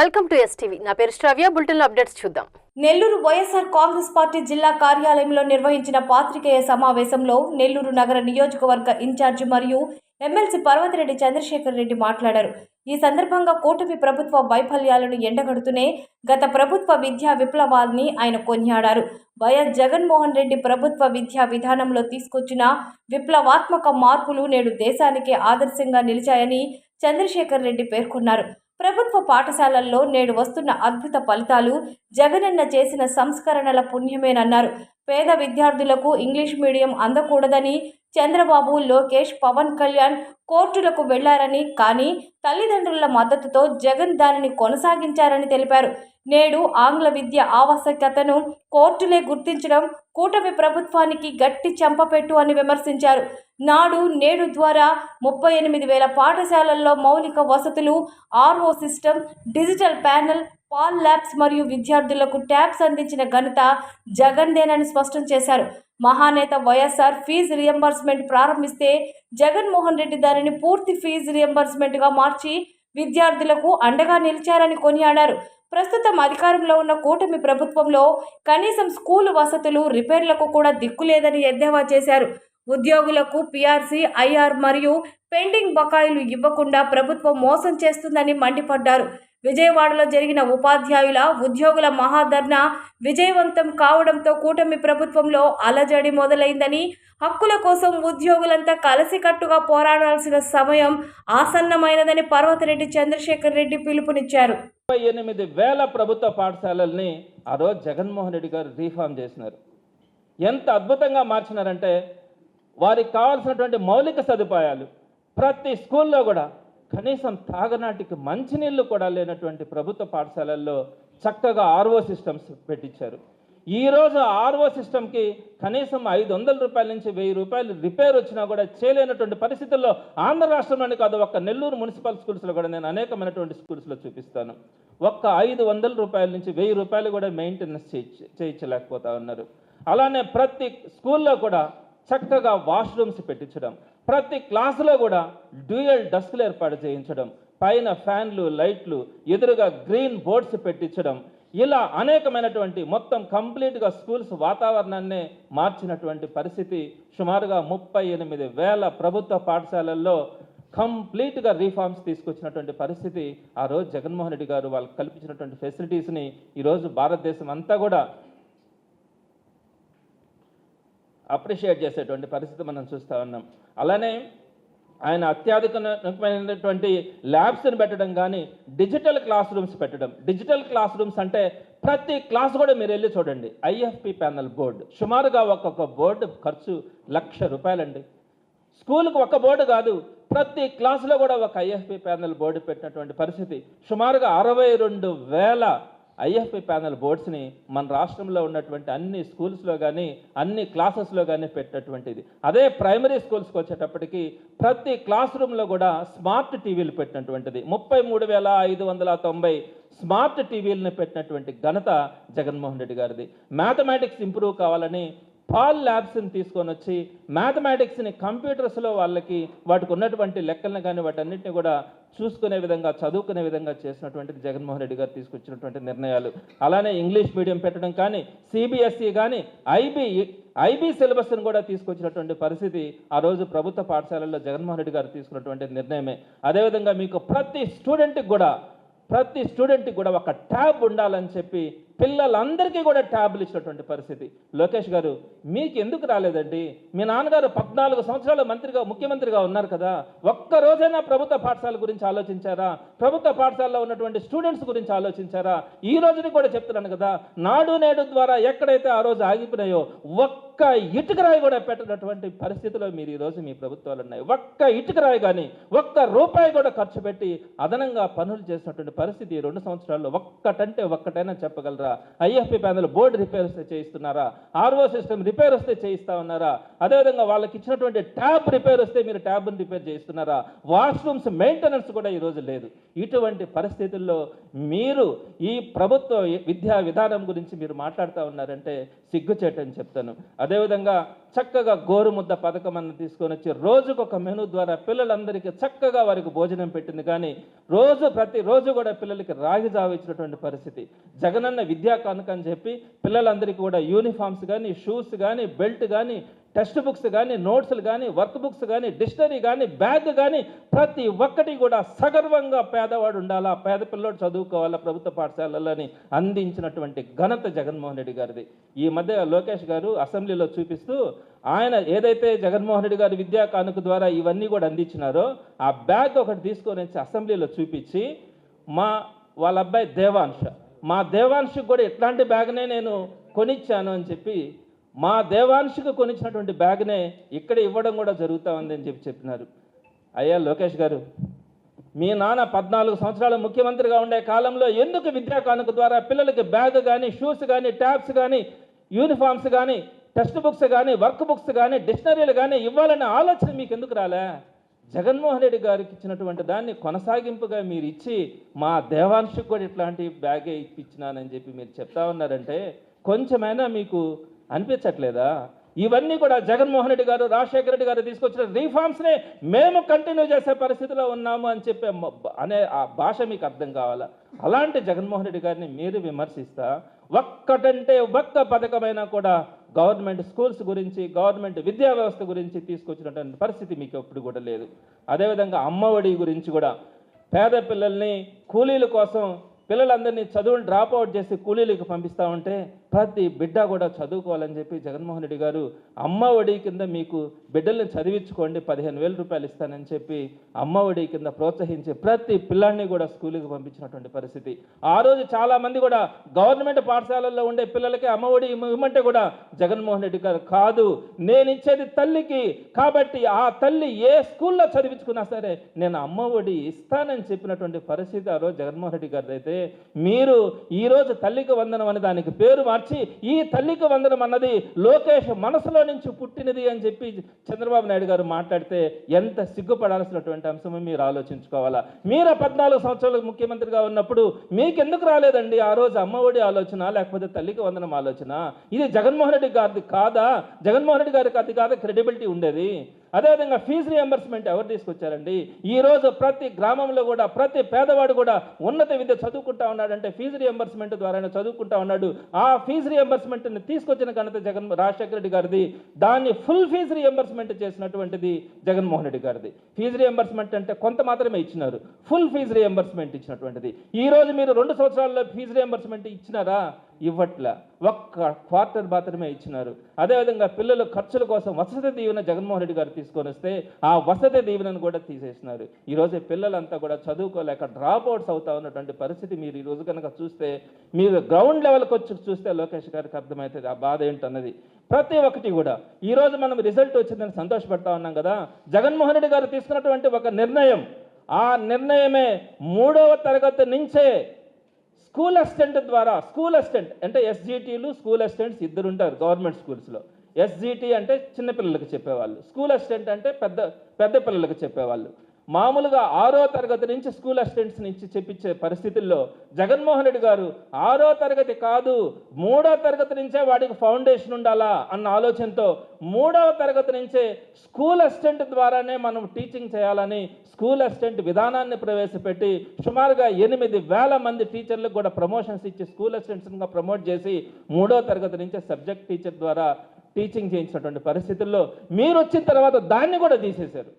Welcome to STV. నా పేరు శ్రావ్య. Bulletin updates చూద్దాం. నెల్లూరు వైఎస్ఆర్ కాంగ్రెస్ పార్టీ జిల్లా కార్యాలయంలో నిర్వహించిన పాత్రికేయ సమావేశంలో నెల్లూరు నగర నియోజకవర్గ ఇన్ఛార్జి మరియు ఎమ్మెల్సీ పర్వతిరెడ్డి చంద్రశేఖర్ రెడ్డి మాట్లాడారు. ఈ సందర్భంగా కూటమి ప్రభుత్వ వైఫల్యాలను ఎండగడుతూనే గత ప్రభుత్వ విద్యా విప్లవాన్ని ఆయన కొనియాడారు. వైఎస్ జగన్మోహన్ రెడ్డి ప్రభుత్వ విద్యా విధానంలో తీసుకొచ్చిన విప్లవాత్మక మార్పులు నేడు దేశానికి ఆదర్శంగా నిలిచాయని చంద్రశేఖర్ రెడ్డి పేర్కొన్నారు. ప్రభుత్వ పాఠశాలల్లో నేడు వస్తున్న అద్భుత ఫలితాలు జగనన్న చేసిన సంస్కరణల పుణ్యమేనన్నారు. పేద విద్యార్థులకు ఇంగ్లీష్ మీడియం అందకూడదని చంద్రబాబు, లోకేష్, పవన్ కళ్యాణ్ కోర్టులకు వెళ్లారని, కానీ తల్లిదండ్రుల మద్దతుతో జగన్ దానిని కొనసాగించారని తెలిపారు. నేడు ఆంగ్ల విద్య ఆవశ్యకతను కోర్టులే గుర్తించడం కూటమి ప్రభుత్వానికి గట్టి చెంపపెట్టు అని విమర్శించారు. నాడు నేడు ద్వారా 38,000 పాఠశాలల్లో మౌలిక వసతులు, ఆర్ఓ సిస్టమ్, డిజిటల్ ప్యానెల్, పాల్ ల్యాబ్స్ మరియు విద్యార్థులకు ట్యాబ్స్ అందించిన ఘనత జగన్దేనని స్పష్టం చేశారు. మహానేత వైఎస్ఆర్ ఫీజు రియంబర్స్మెంట్ ప్రారంభిస్తే జగన్మోహన్ రెడ్డి దానిని పూర్తి ఫీజు రియంబర్స్మెంట్గా మార్చి విద్యార్థులకు అండగా నిలిచారని కొనియాడారు. ప్రస్తుతం అధికారంలో ఉన్న కూటమి ప్రభుత్వంలో కనీసం స్కూలు వసతులు, రిపేర్లకు కూడా దిక్కులేదని ఎద్దేవా చేశారు. ఉద్యోగులకు పీఆర్సీ, ఐఆర్ మరియు పెండింగ్ బకాయిలు ఇవ్వకుండా ప్రభుత్వం మోసం చేస్తుందని మండిపడ్డారు. విజయవాడలో జరిగిన ఉపాధ్యాయుల, ఉద్యోగుల మహాధర్నా విజయవంతం కావడంతో కూటమి ప్రభుత్వంలో అలజడి మొదలైందని, హక్కుల కోసం ఉద్యోగులంతా కలిసికట్టుగా పోరాడాల్సిన సమయం ఆసన్నమైనదని పర్వతిరెడ్డి చంద్రశేఖర్ రెడ్డి పిలుపునిచ్చారు. 38,000 ప్రభుత్వ పాఠశాలల్ని ఆ రోజు జగన్మోహన్ రెడ్డి గారు రీఫార్మ్ చేసినారు. ఎంత అద్భుతంగా మార్చినారంటే వారికి కావాల్సినటువంటి మౌలిక సదుపాయాలు ప్రతి స్కూల్లో కూడా, కనీసం తాగనాటికి మంచినీళ్ళు కూడా లేనటువంటి ప్రభుత్వ పాఠశాలల్లో చక్కగా ఆర్ఓ సిస్టమ్స్ పెట్టించారు. ఈరోజు ఆర్ఓ సిస్టమ్కి కనీసం 500 రూపాయల నుంచి 1000 రూపాయలు రిపేర్ వచ్చినా కూడా చేయలేనటువంటి పరిస్థితుల్లో ఆంధ్ర రాష్ట్రంలోనే కాదు, ఒక్క నెల్లూరు మున్సిపల్ స్కూల్స్లో కూడా నేను అనేకమైనటువంటి స్కూల్స్లో చూపిస్తాను. ఒక్క 500 రూపాయల నుంచి 1000 రూపాయలు కూడా మెయింటెనెన్స్ చేయించలేకపోతా ఉన్నారు. అలానే ప్రతి స్కూల్లో కూడా చక్కగా వాష్రూమ్స్ పెట్టించడం, ప్రతి క్లాసులో కూడా డ్యూయల్ డస్క్లు ఏర్పాటు చేయించడం, పైన ఫ్యాన్లు, లైట్లు, ఎదురుగా గ్రీన్ బోర్డ్స్ పెట్టించడం, ఇలా అనేకమైనటువంటి మొత్తం కంప్లీట్గా స్కూల్స్ వాతావరణాన్నే మార్చినటువంటి పరిస్థితి. సుమారుగా 38,000 ప్రభుత్వ పాఠశాలల్లో కంప్లీట్గా రీఫార్మ్స్ తీసుకొచ్చినటువంటి పరిస్థితి. ఆ రోజు జగన్మోహన్ రెడ్డి గారు వాళ్ళకి కల్పించినటువంటి ఫెసిలిటీస్ని ఈరోజు భారతదేశం అంతా కూడా అప్రిషియేట్ చేసేటువంటి పరిస్థితి మనం చూస్తూ ఉన్నాం. అలానే ఆయన అత్యాధునికమైనటువంటి ల్యాబ్స్ని పెట్టడం, కానీ డిజిటల్ క్లాస్ రూమ్స్ పెట్టడం. డిజిటల్ క్లాస్ రూమ్స్ అంటే ప్రతి క్లాస్ కూడా మీరు వెళ్ళి చూడండి, ఐఎఫ్పి ప్యానల్ బోర్డు, సుమారుగా ఒక్కొక్క బోర్డు ఖర్చు ₹1,00,000 అండి. స్కూల్కి ఒక బోర్డు కాదు, ప్రతి క్లాసులో కూడా ఒక ఐఎఫ్పి ప్యానల్ బోర్డు పెట్టినటువంటి పరిస్థితి. సుమారుగా 62,000 ఐఎఫ్పి ప్యానల్ బోర్డ్స్ని మన రాష్ట్రంలో ఉన్నటువంటి అన్ని స్కూల్స్లో కానీ అన్ని క్లాసెస్లో కానీ పెట్టినటువంటిది. అదే ప్రైమరీ స్కూల్స్కి వచ్చేటప్పటికి ప్రతి క్లాస్ రూమ్లో కూడా స్మార్ట్ టీవీలు పెట్టినటువంటిది. 33,590 స్మార్ట్ టీవీలను పెట్టినటువంటి ఘనత జగన్మోహన్ రెడ్డి గారిది. మ్యాథమెటిక్స్ ఇంప్రూవ్ కావాలని పాల్ ల్యాబ్స్ని తీసుకొని వచ్చి మ్యాథమెటిక్స్ని కంప్యూటర్స్లో వాళ్ళకి వాటికి ఉన్నటువంటి లెక్కలను కానీ వాటన్నిటిని కూడా చూసుకునే విధంగా, చదువుకునే విధంగా చేసినటువంటిది జగన్మోహన్ రెడ్డి గారు తీసుకొచ్చినటువంటి నిర్ణయాలు. అలానే ఇంగ్లీష్ మీడియం పెట్టడం కానీ, సిబిఎస్ఈ కానీ, ఐబీ సిలబస్ని కూడా తీసుకొచ్చినటువంటి పరిస్థితి ఆ రోజు ప్రభుత్వ పాఠశాలల్లో జగన్మోహన్ రెడ్డి గారు తీసుకున్నటువంటి నిర్ణయమే. అదేవిధంగా మీకు ప్రతి స్టూడెంట్కి కూడా ఒక ట్యాబ్ ఉండాలని చెప్పి పిల్లలందరికీ కూడా ట్యాబ్లు ఇచ్చినటువంటి పరిస్థితి. లోకేష్ గారు, మీకు ఎందుకు రాలేదండి? మీ నాన్నగారు 14 సంవత్సరాలు ముఖ్యమంత్రిగా ఉన్నారు కదా, ఒక్క రోజైనా ప్రభుత్వ పాఠశాల గురించి ఆలోచించారా? ప్రభుత్వ పాఠశాలలో ఉన్నటువంటి స్టూడెంట్స్ గురించి ఆలోచించారా? ఈ రోజుని కూడా చెప్తున్నాను కదా, నాడు నేడు ద్వారా ఎక్కడైతే ఆ రోజు ఆగిపోయినాయో ఒక్క ఇటుకరాయి కూడా పెట్టినటువంటి పరిస్థితిలో మీరు ఈరోజు మీ ప్రభుత్వాలు ఉన్నాయి. ఒక్క ఇటుకరాయి కానీ, ఒక్క రూపాయి కూడా ఖర్చు పెట్టి అదనంగా పనులు చేసినటువంటి పరిస్థితి 2 సంవత్సరాల్లో ఒక్కటైనా చెప్పగలరా? ఐఎఫ్పి ప్యానల్ బోర్డు రిపేర్ వస్తే చేయిస్తున్నారా? ఆర్ఓ సిస్టమ్ రిపేర్ వస్తే చేయిస్తా ఉన్నారా? అదేవిధంగా వాళ్ళకి ఇచ్చినటువంటి ట్యాబ్ రిపేర్ వస్తే మీరు ట్యాబ్ని రిపేర్ చేయిస్తున్నారా? వాష్రూమ్స్ మెయింటెనెన్స్ కూడా ఈరోజు లేదు. ఇటువంటి పరిస్థితుల్లో మీరు ఈ ప్రభుత్వ విద్యా విధానం గురించి మీరు మాట్లాడుతూ ఉన్నారంటే సిగ్గుచేటని చెప్తాను. అదేవిధంగా చక్కగా గోరుముద్ద పథకం అన్న తీసుకొని వచ్చి రోజుకొక మెనూ ద్వారా పిల్లలందరికీ చక్కగా వారికి భోజనం పెట్టింది. కానీ ప్రతిరోజు కూడా పిల్లలకి రాగి జావ ఇచ్చినటువంటి పరిస్థితి. జగనన్న విద్యా కానుక అని చెప్పి పిల్లలందరికీ కూడా యూనిఫామ్స్ కానీ, షూస్ కానీ, బెల్ట్ కానీ, టెక్స్ట్ బుక్స్ కానీ, నోట్స్లు కానీ, వర్క్ బుక్స్ కానీ, డిక్షనరీ కానీ, బ్యాగ్ కానీ ప్రతి ఒక్కటి కూడా సగర్వంగా పేదవాడు ఉండాలా, పేద పిల్లోడు చదువుకోవాలా ప్రభుత్వ పాఠశాలలని అందించినటువంటి ఘనత జగన్మోహన్ రెడ్డి గారిది. ఈ మధ్య లోకేష్ గారు అసెంబ్లీలో చూపిస్తూ ఆయన ఏదైతే జగన్మోహన్ రెడ్డి గారు విద్యా కానుక ద్వారా ఇవన్నీ కూడా అందించినారో ఆ బ్యాగ్ ఒకటి తీసుకొని వచ్చి అసెంబ్లీలో చూపించి వాళ్ళ అబ్బాయి దేవాంశకు కూడా ఇట్లాంటి బ్యాగ్నే నేను కొనిచ్చాను అని చెప్పి మా దేవాంశకు కొనిచ్చినటువంటి బ్యాగ్నే ఇక్కడ ఇవ్వడం కూడా జరుగుతూ ఉందని చెప్పినారు. అయ్యా లోకేష్ గారు, మీ నాన్న 14 సంవత్సరాలు ముఖ్యమంత్రిగా ఉండే కాలంలో ఎందుకు విద్యా కానుక ద్వారా పిల్లలకి బ్యాగ్ కానీ, షూస్ కానీ, ట్యాబ్స్ కానీ, యూనిఫామ్స్ కానీ, టెక్స్ట్ బుక్స్ కానీ, వర్క్ బుక్స్ కానీ, డిక్షనరీలు కానీ ఇవ్వాలనే ఆలోచన మీకు ఎందుకు రాలే? జగన్మోహన్ రెడ్డి గారికి ఇచ్చినటువంటి దాన్ని కొనసాగింపుగా మీరు ఇచ్చి మా దేవాంశకు కూడా ఇట్లాంటి బ్యాగే ఇప్పించినానని చెప్పి మీరు చెప్తా ఉన్నారంటే కొంచెమైనా మీకు అనిపించట్లేదా? ఇవన్నీ కూడా జగన్మోహన్ రెడ్డి గారు, రాజశేఖర రెడ్డి గారు తీసుకొచ్చిన రీఫార్మ్స్నే మేము కంటిన్యూ చేసే పరిస్థితిలో ఉన్నాము అని చెప్పే అనే ఆ భాష మీకు అర్థం కావాలా? అలాంటి జగన్మోహన్ రెడ్డి గారిని మీరు విమర్శిస్తా ఒక్కటంటే ఒక్క పథకమైనా కూడా గవర్నమెంట్ స్కూల్స్ గురించి, గవర్నమెంట్ విద్యా వ్యవస్థ గురించి తీసుకొచ్చినటువంటి పరిస్థితి మీకు ఎప్పుడు కూడా లేదు. అదేవిధంగా అమ్మఒడి గురించి కూడా పేద పిల్లల్ని కూలీల కోసం పిల్లలందరినీ చదువులు డ్రాప్ అవుట్ చేసి కూలీలకు పంపిస్తూ ఉంటే ప్రతి బిడ్డ కూడా చదువుకోవాలని చెప్పి జగన్మోహన్ రెడ్డి గారు అమ్మ ఒడి కింద మీకు బిడ్డల్ని చదివించుకోండి 15,000 రూపాయలు ఇస్తానని చెప్పి అమ్మ ఒడి కింద ప్రోత్సహించి ప్రతి పిల్లాన్ని కూడా స్కూల్కి పంపించినటువంటి పరిస్థితి. ఆ రోజు చాలామంది కూడా గవర్నమెంట్ పాఠశాలల్లో ఉండే పిల్లలకి అమ్మ ఒడి ఇవ్వమంటే కూడా జగన్మోహన్ రెడ్డి గారు కాదు, నేను ఇచ్చేది తల్లికి, కాబట్టి ఆ తల్లి ఏ స్కూల్లో చదివించుకున్నా సరే నేను అమ్మ ఒడి ఇస్తానని చెప్పినటువంటి పరిస్థితి ఆ రోజు జగన్మోహన్ రెడ్డి గారు. అయితే మీరు ఈరోజు తల్లికి వందనం అనే దానికి పేరు మార్చి ఈ తల్లికి వందనం అన్నది లోకేష్ మనసులో నుంచి పుట్టినది అని చెప్పి చంద్రబాబు నాయుడు గారు మాట్లాడితే ఎంత సిగ్గుపడాల్సినటువంటి అంశమో మీరు ఆలోచించుకోవాలా. మీరు 14 సంవత్సరాలు ముఖ్యమంత్రిగా ఉన్నప్పుడు మీకెందుకు రాలేదండి ఆ రోజు అమ్మఒడి ఆలోచన, లేకపోతే తల్లికి వందనం ఆలోచన? ఇది జగన్మోహన్ రెడ్డి గారిది కాదా? జగన్మోహన్ రెడ్డి గారికి అది కాదా క్రెడిబిలిటీ ఉండేది? అదేవిధంగా ఫీజు రియంబర్స్మెంట్ ఎవరు తీసుకొచ్చారండి? ఈరోజు ప్రతి గ్రామంలో కూడా ప్రతి పేదవాడు కూడా ఉన్నత విద్య చదువుకుంటా ఉన్నాడంటే ఫీజు రియంబర్స్మెంట్ ద్వారానే చదువుకుంటా ఉన్నాడు. ఆ ఫీజు రియంబర్స్మెంట్ని తీసుకొచ్చిన ఘనత రాజశేఖర రెడ్డి గారిది. దాన్ని ఫుల్ ఫీజు రియంబర్స్మెంట్ చేసినటువంటిది జగన్మోహన్ రెడ్డి గారిది. ఫీజు రియంబర్స్మెంట్ అంటే కొంత మాత్రమే ఇచ్చినారు, ఫుల్ ఫీజు రియంబర్స్మెంట్ ఇచ్చినటువంటిది. ఈరోజు మీరు 2 సంవత్సరాల్లో ఫీజు రియంబర్స్మెంట్ ఇచ్చినారా? ఇవ్వట్ల, ఒక్క క్వార్టర్ మాత్రమే ఇచ్చినారు. అదేవిధంగా పిల్లల ఖర్చుల కోసం వసతి దీవెన జగన్మోహన్ రెడ్డి గారు తీసుకొని వస్తే ఆ వసతి దీవెనను కూడా తీసేసినారు. ఈరోజు పిల్లలంతా కూడా చదువుకోలేక డ్రాప్ అవుట్స్ అవుతా ఉన్నటువంటి పరిస్థితి మీరు ఈరోజు కనుక చూస్తే, మీరు గ్రౌండ్ లెవెల్కి వచ్చి చూస్తే లోకేష్ గారికి అర్థమవుతుంది ఆ బాధ ఏంటన్నది. ప్రతి ఒక్కటి కూడా ఈరోజు మనం రిజల్ట్ వచ్చిందని సంతోషపడతా ఉన్నాం కదా. జగన్మోహన్ రెడ్డి గారు తీసుకున్నటువంటి ఒక నిర్ణయం, ఆ నిర్ణయమే 3వ తరగతి నుంచే స్కూల్ అసిస్టెంట్ ద్వారా, స్కూల్ అసిస్టెంట్ అంటే ఎస్జిటీలు స్కూల్ అసిస్టెంట్స్ ఇద్దరు ఉంటారు గవర్నమెంట్ స్కూల్స్లో. ఎస్జిటి అంటే చిన్నపిల్లలకు చెప్పేవాళ్ళు, స్కూల్ అసిస్టెంట్ అంటే పెద్ద పిల్లలకు చెప్పేవాళ్ళు. మామూలుగా 6వ తరగతి నుంచి స్కూల్ అసిస్టెంట్స్ నుంచి చెప్పించే పరిస్థితుల్లో జగన్మోహన్ రెడ్డి గారు 6వ తరగతి కాదు 3వ తరగతి నుంచే వాడికి ఫౌండేషన్ ఉండాలా అన్న ఆలోచనతో 3వ తరగతి నుంచే స్కూల్ అసిస్టెంట్ ద్వారానే మనం టీచింగ్ చేయాలని స్కూల్ అసిస్టెంట్ విధానాన్ని ప్రవేశపెట్టి సుమారుగా 8,000 మంది టీచర్లకు కూడా ప్రమోషన్స్ ఇచ్చి స్కూల్ అసిస్టెంట్స్గా ప్రమోట్ చేసి 3వ తరగతి నుంచే సబ్జెక్ట్ టీచర్ ద్వారా టీచింగ్ చేయించినటువంటి పరిస్థితుల్లో మీరు వచ్చిన తర్వాత దాన్ని కూడా తీసేశారు.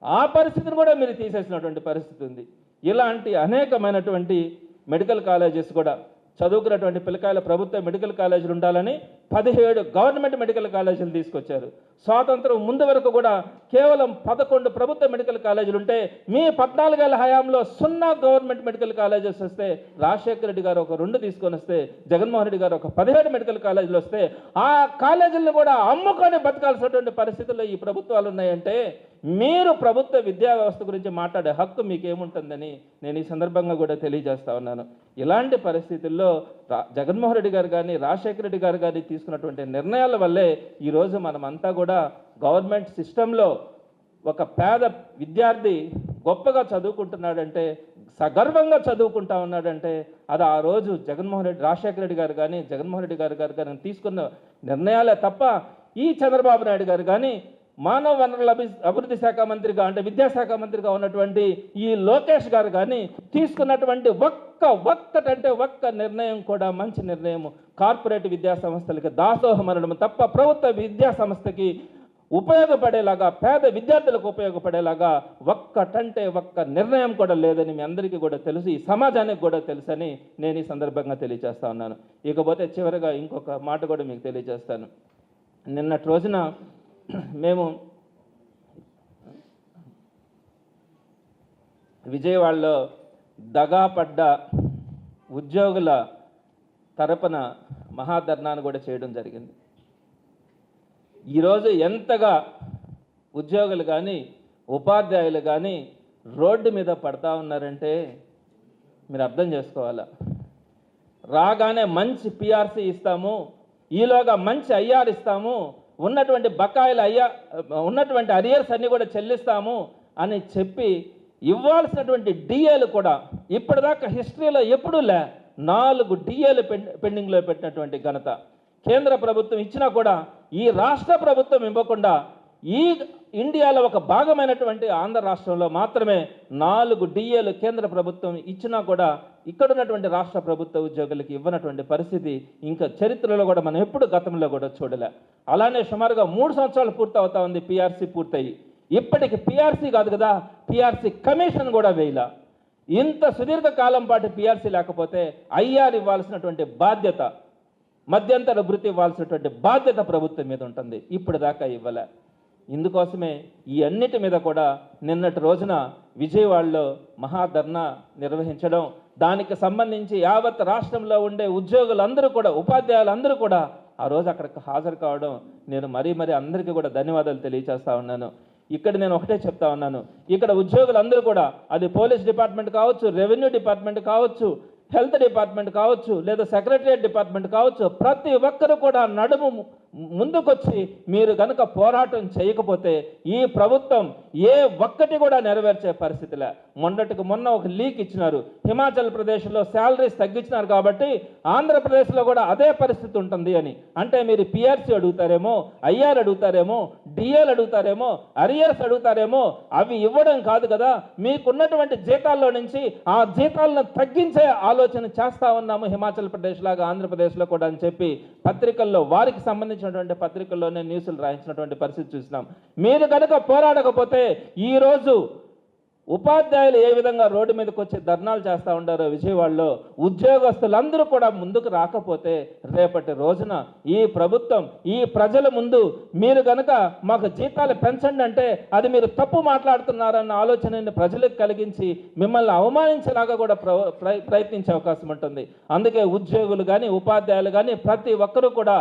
ఆ పరిస్థితిని కూడా మీరు తీసేసినటువంటి పరిస్థితి ఉంది. ఇలాంటి అనేకమైనటువంటి మెడికల్ కాలేజెస్ కూడా చదువుకున్నటువంటి పిల్లకాయల ప్రభుత్వ మెడికల్ కాలేజీలు ఉండాలని 17 గవర్నమెంట్ మెడికల్ కాలేజీలు తీసుకొచ్చారు. స్వాతంత్రం ముందు వరకు కూడా కేవలం 11 ప్రభుత్వ మెడికల్ కాలేజీలు ఉంటే మీ 14 ఏళ్ల హయాంలో 0 గవర్నమెంట్ మెడికల్ కాలేజెస్ వస్తే రాజశేఖర రెడ్డి గారు ఒక 2 తీసుకొని వస్తే జగన్మోహన్ రెడ్డి గారు ఒక 17 మెడికల్ కాలేజీలు వస్తే ఆ కాలేజీలను కూడా అమ్ముకొని బతకాల్సినటువంటి పరిస్థితుల్లో ఈ ప్రభుత్వాలు ఉన్నాయంటే మీరు ప్రభుత్వ విద్యా వ్యవస్థ గురించి మాట్లాడే హక్కు మీకేముంటుందని నేను ఈ సందర్భంగా కూడా తెలియజేస్తా ఉన్నాను. ఇలాంటి పరిస్థితుల్లో జగన్మోహన్ రెడ్డి గారు కానీ రాజశేఖర రెడ్డి గారు కానీ తీసుకున్నటువంటి నిర్ణయాల వల్లే ఈరోజు మనమంతా కూడా గవర్నమెంట్ సిస్టంలో ఒక పేద విద్యార్థి గొప్పగా చదువుకుంటున్నాడంటే, సగర్వంగా చదువుకుంటా ఉన్నాడంటే అది ఆ రోజు రాజశేఖర రెడ్డి గారు కానీ జగన్మోహన్ రెడ్డి గారు కానీ తీసుకున్న నిర్ణయాలే తప్ప ఈ చంద్రబాబు నాయుడు గారు కానీ మానవ వనరుల అభివృద్ధి శాఖ మంత్రిగా అంటే విద్యాశాఖ మంత్రిగా ఉన్నటువంటి ఈ లోకేష్ గారు కానీ తీసుకున్నటువంటి ఒక్క నిర్ణయం కూడా మంచి నిర్ణయం, కార్పొరేట్ విద్యా సంస్థలకి దాసోహం అనడం తప్ప ప్రభుత్వ విద్యా సంస్థకి ఉపయోగపడేలాగా, పేద విద్యార్థులకు ఉపయోగపడేలాగా ఒక్క నిర్ణయం కూడా లేదని మీ అందరికీ కూడా తెలుసు, ఈ సమాజానికి కూడా తెలుసని నేను ఈ సందర్భంగా తెలియజేస్తా ఉన్నాను. ఇకపోతే చివరిగా ఇంకొక మాట కూడా మీకు తెలియజేస్తాను. నిన్నటి రోజున మేము విజయవాడలో దగాపడ్డ ఉద్యోగుల తరపున మహాధర్నాను కూడా చేయడం జరిగింది. ఈరోజు ఎంతగా ఉద్యోగులు కానీ ఉపాధ్యాయులు కానీ రోడ్డు మీద పడతా ఉన్నారంటే మీరు అర్థం చేసుకోవాలా. రాగానే మంచి పిఆర్సీ ఇస్తాము, ఈలోగా మంచి ఐఆర్ ఇస్తాము, ఉన్నటువంటి బకాయిలు ఉన్నటువంటి అరియర్స్ అన్నీ కూడా చెల్లిస్తాము అని చెప్పి ఇవ్వాల్సినటువంటి డిఏలు కూడా ఇప్పటిదాకా హిస్టరీలో ఎప్పుడూ 4 డిఏలు పెండింగ్లో పెట్టినటువంటి ఘనత కేంద్ర ప్రభుత్వం ఇచ్చినా కూడా ఈ రాష్ట్ర ప్రభుత్వం ఇవ్వకుండా ఈ ఇండియాలో ఒక భాగమైనటువంటి ఆంధ్ర రాష్ట్రంలో మాత్రమే 4 డిఏలు కేంద్ర ప్రభుత్వం ఇచ్చినా కూడా ఇక్కడ ఉన్నటువంటి రాష్ట్ర ప్రభుత్వ ఉద్యోగులకి ఇవ్వనటువంటి పరిస్థితి ఇంకా చరిత్రలో కూడా మనం ఎప్పుడు గతంలో కూడా చూడలే. అలానే సుమారుగా 3 సంవత్సరాలు పూర్తవుతా ఉంది పిఆర్సీ పూర్తయి. ఇప్పటికి పిఆర్సీ కాదు కదా, పిఆర్సీ కమిషన్ కూడా వేయలా. ఇంత సుదీర్ఘ కాలం పాటు పిఆర్సీ లేకపోతే ఐఆర్ ఇవ్వాల్సినటువంటి బాధ్యత, మధ్యంతర భృతి ఇవ్వాల్సినటువంటి బాధ్యత ప్రభుత్వం మీద ఉంటుంది. ఇప్పుడు దాకా ఇవ్వలే. ఇందుకోసమే ఈ అన్నిటి మీద కూడా నిన్నటి రోజున విజయవాడలో మహాధర్నా నిర్వహించడం, దానికి సంబంధించి యావత్ రాష్ట్రంలో ఉండే ఉద్యోగులందరూ కూడా, ఉపాధ్యాయులందరూ కూడా ఆ రోజు అక్కడికి హాజరు కావడం నేను మరీ అందరికీ కూడా ధన్యవాదాలు తెలియజేస్తా ఉన్నాను. ఇక్కడ నేను ఒకటే చెప్తా ఉన్నాను, ఇక్కడ ఉద్యోగులందరూ కూడా అది పోలీస్ డిపార్ట్మెంట్ కావచ్చు, రెవెన్యూ డిపార్ట్మెంట్ కావచ్చు, హెల్త్ డిపార్ట్మెంట్ కావచ్చు, లేదా సెక్రటరియట్ డిపార్ట్మెంట్ కావచ్చు, ప్రతి ఒక్కరు కూడా నడుము ముందుకొచ్చి మీరు కనుక పోరాటం చేయకపోతే ఈ ప్రభుత్వం ఏ ఒక్కటి కూడా నెరవేర్చే పరిస్థితిలే. మొన్న ఒక లీక్ ఇచ్చినారు, హిమాచల్ ప్రదేశ్లో శాలరీస్ తగ్గించినారు కాబట్టి ఆంధ్రప్రదేశ్లో కూడా అదే పరిస్థితి ఉంటుంది అని. అంటే మీరు పిఆర్సీ అడుగుతారేమో, ఐఆర్ అడుగుతారేమో, డిఏలు అడుగుతారేమో, అరియర్స్ అడుగుతారేమో, అవి ఇవ్వడం కాదు కదా, మీకున్నటువంటి జీతాల్లో నుంచి ఆ జీతాలను తగ్గించే ఆలోచన చేస్తా ఉన్నాము హిమాచల్ ప్రదేశ్ లాగా ఆంధ్రప్రదేశ్లో కూడా అని చెప్పి పత్రికల్లో, వారికి సంబంధించినటువంటి పత్రికల్లోనే న్యూస్లు రాయించినటువంటి పరిస్థితి చూసినాం. మీరు కనుక పోరాడకపోతే ఈరోజు ఉపాధ్యాయులు ఏ విధంగా రోడ్డు మీదకి వచ్చి ధర్నాలు చేస్తూ ఉంటారో విజయవాడలో, ఉద్యోగస్తులందరూ కూడా ముందుకు రాకపోతే రేపటి రోజున ఈ ప్రభుత్వం ఈ ప్రజల ముందు మీరు కనుక మాకు జీతాలు పెంచండి అంటే అది మీరు తప్పు మాట్లాడుతున్నారన్న ఆలోచనని ప్రజలకు కలిగించి మిమ్మల్ని అవమానించేలాగా కూడా ప్రయత్నించే అవకాశం ఉంటుంది. అందుకే ఉద్యోగులు కానీ ఉపాధ్యాయులు కానీ ప్రతి ఒక్కరూ కూడా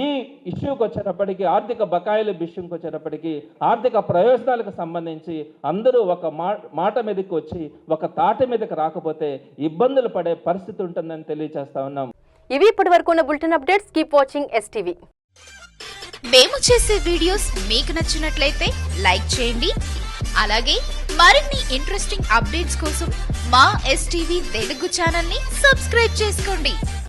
ఈ ఇష్యూకి వచ్చేటప్పటికీ, ఆర్థిక బకాయిల విషయంకి వచ్చేటప్పటికీ, ఆర్థిక ప్రయోజనాలకు సంబంధించి అందరూ ఒక మాట మీదకి వచ్చి ఒక తాటి మీదకి రాకపోతే ఇబ్బందులు పడే పరిస్థితి ఉంటుందని తెలియజేస్తా ఉన్నాం. ఇవి ఇప్పటి వరకు ఉన్న bulletin updates. Keep watching STV. మేము చేసే వీడియోస్ మీకు నచ్చినట్లయితే లైక్ చేయండి. అలాగే మరిన్ని ఇంట్రెస్టింగ్ అప్డేట్స్ కోసం మా STV తెలుగు ఛానల్ ని సబ్స్క్రైబ్ చేసుకోండి.